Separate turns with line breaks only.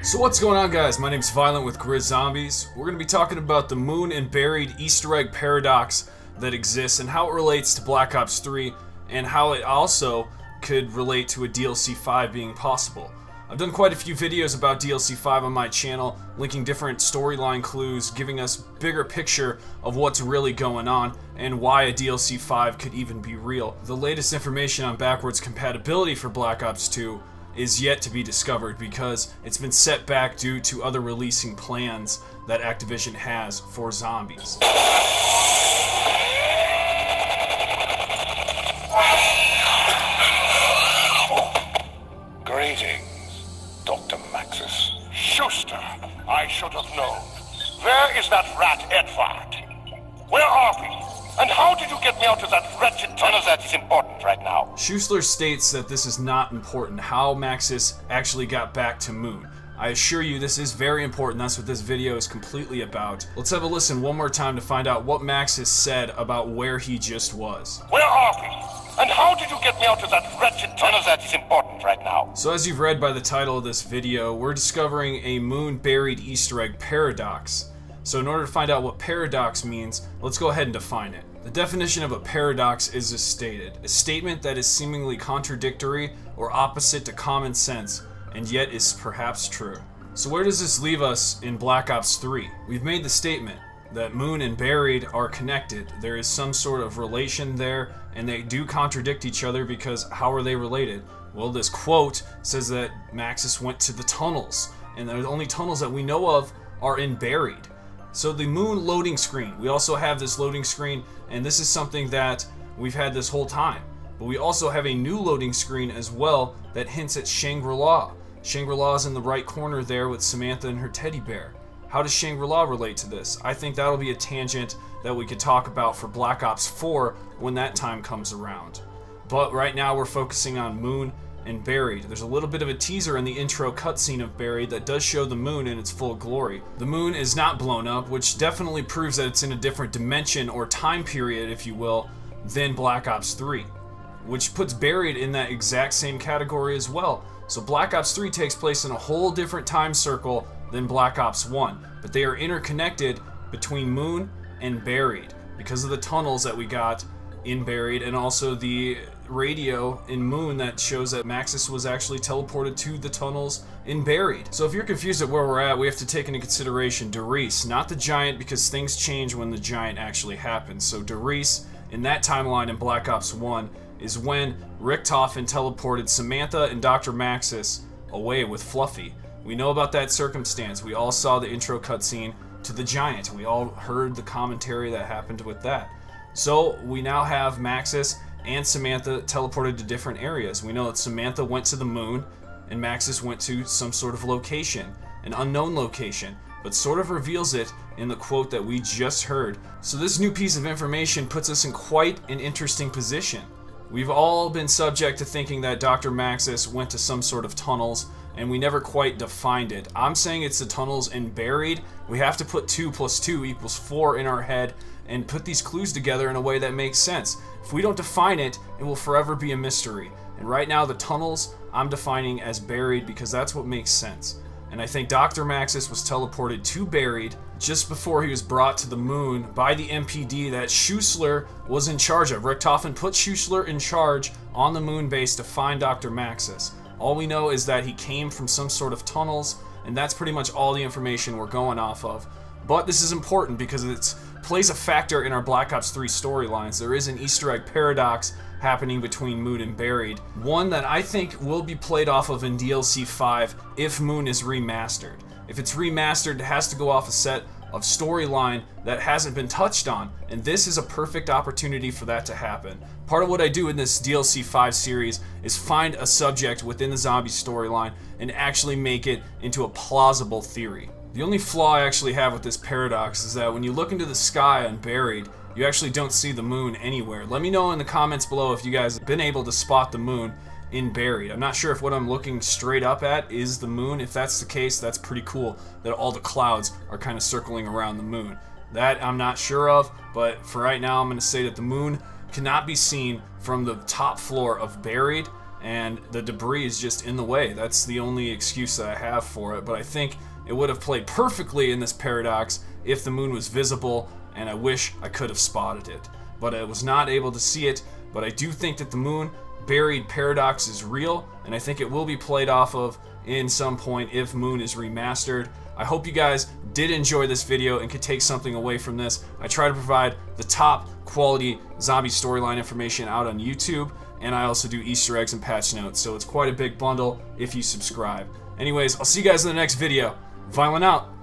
So what's going on, guys? My name's Violent with GRIZZ Zombies. We're going to be talking about the moon and buried Easter egg paradox that exists and how it relates to Black Ops 3 and how it also could relate to a DLC 5 being possible. I've done quite a few videos about DLC 5 on my channel, linking different storyline clues, giving us bigger picture of what's really going on and why a DLC 5 could even be real. The latest information on backwards compatibility for Black Ops 2 is yet to be discovered because it's been set back due to other releasing plans that Activision has for zombies.
Greetings, Dr. Maxis. Schuster, I should have known. Where is that rat Edward? Where are we? And how did you get me out of that wretched tunnel? That is important right now.
Schuster states that this is not important, how Maxis actually got back to Moon. I assure you this is very important, that's what this video is completely about. Let's have a listen one more time to find out what Maxis said about where he just was.
Where are we? And how did you get me out of that wretched tunnel? That is important right now.
So as you've read by the title of this video, we're discovering a moon-buried Easter egg paradox. So in order to find out what paradox means, let's go ahead and define it. The definition of a paradox is as stated: a statement that is seemingly contradictory or opposite to common sense, and yet is perhaps true. So where does this leave us in Black Ops 3? We've made the statement that Moon and Buried are connected. There is some sort of relation there, and they do contradict each other because how are they related? Well, this quote says that Maxis went to the tunnels, and the only tunnels that we know of are in Buried. So the Moon loading screen, we also have this loading screen, and this is something that we've had this whole time. But we also have a new loading screen as well that hints at Shangri-La. Shangri-La is in the right corner there with Samantha and her teddy bear. How does Shangri-La relate to this? I think that'll be a tangent that we could talk about for Black Ops 4 when that time comes around. But right now we're focusing on Moon and Buried. There's a little bit of a teaser in the intro cutscene of Buried that does show the moon in its full glory. The moon is not blown up, which definitely proves that it's in a different dimension or time period, if you will, than Black Ops 3, which puts Buried in that exact same category as well. So Black Ops 3 takes place in a whole different time circle than Black Ops 1, but they are interconnected between Moon and Buried because of the tunnels that we got in Buried, and also the radio in Moon that shows that Maxis was actually teleported to the tunnels in Buried. So if you're confused at where we're at, we have to take into consideration GRIZZ, not the Giant, because things change when the Giant actually happens. So GRIZZ, in that timeline in Black Ops 1, is when Richtofen teleported Samantha and Dr. Maxis away with Fluffy. We know about that circumstance. We all saw the intro cutscene to the Giant. We all heard the commentary that happened with that. So we now have Maxis and Samantha teleported to different areas. We know that Samantha went to the moon and Maxis went to some sort of location, an unknown location, but sort of reveals it in the quote that we just heard. So this new piece of information puts us in quite an interesting position. We've all been subject to thinking that Dr. Maxis went to some sort of tunnels, and we never quite defined it. I'm saying it's the tunnels in Buried. We have to put 2 + 2 = 4 in our head and put these clues together in a way that makes sense. If we don't define it, it will forever be a mystery. And right now the tunnels I'm defining as Buried because that's what makes sense. And I think Dr. Maxis was teleported to Buried just before he was brought to the moon by the MPD that Schuster was in charge of. Richtofen put Schuster in charge on the moon base to find Dr. Maxis. All we know is that he came from some sort of tunnels, and that's pretty much all the information we're going off of. But this is important because it plays a factor in our Black Ops 3 storylines. There is an Easter egg paradox happening between Moon and Buried, one that I think will be played off of in DLC 5 if Moon is remastered. If it's remastered, it has to go off a set of storyline that hasn't been touched on, and this is a perfect opportunity for that to happen. Part of what I do in this DLC 5 series is find a subject within the zombie storyline and actually make it into a plausible theory. The only flaw I actually have with this paradox is that when you look into the sky on Buried, you actually don't see the moon anywhere. Let me know in the comments below if you guys have been able to spot the moon in Buried. I'm not sure if what I'm looking straight up at is the moon. If that's the case, that's pretty cool that all the clouds are kind of circling around the moon. That I'm not sure of, but for right now I'm going to say that the moon cannot be seen from the top floor of Buried, and the debris is just in the way. That's the only excuse that I have for it, but I think it would have played perfectly in this paradox if the moon was visible, and I wish I could have spotted it. But I was not able to see it, but I do think that the moon buried paradox is real, and I think it will be played off of in some point if Moon is remastered. I hope you guys did enjoy this video and could take something away from this. I try to provide the top quality zombie storyline information out on YouTube, and I also do Easter eggs and patch notes, so it's quite a big bundle if you subscribe. Anyways, I'll see you guys in the next video. Viollent out!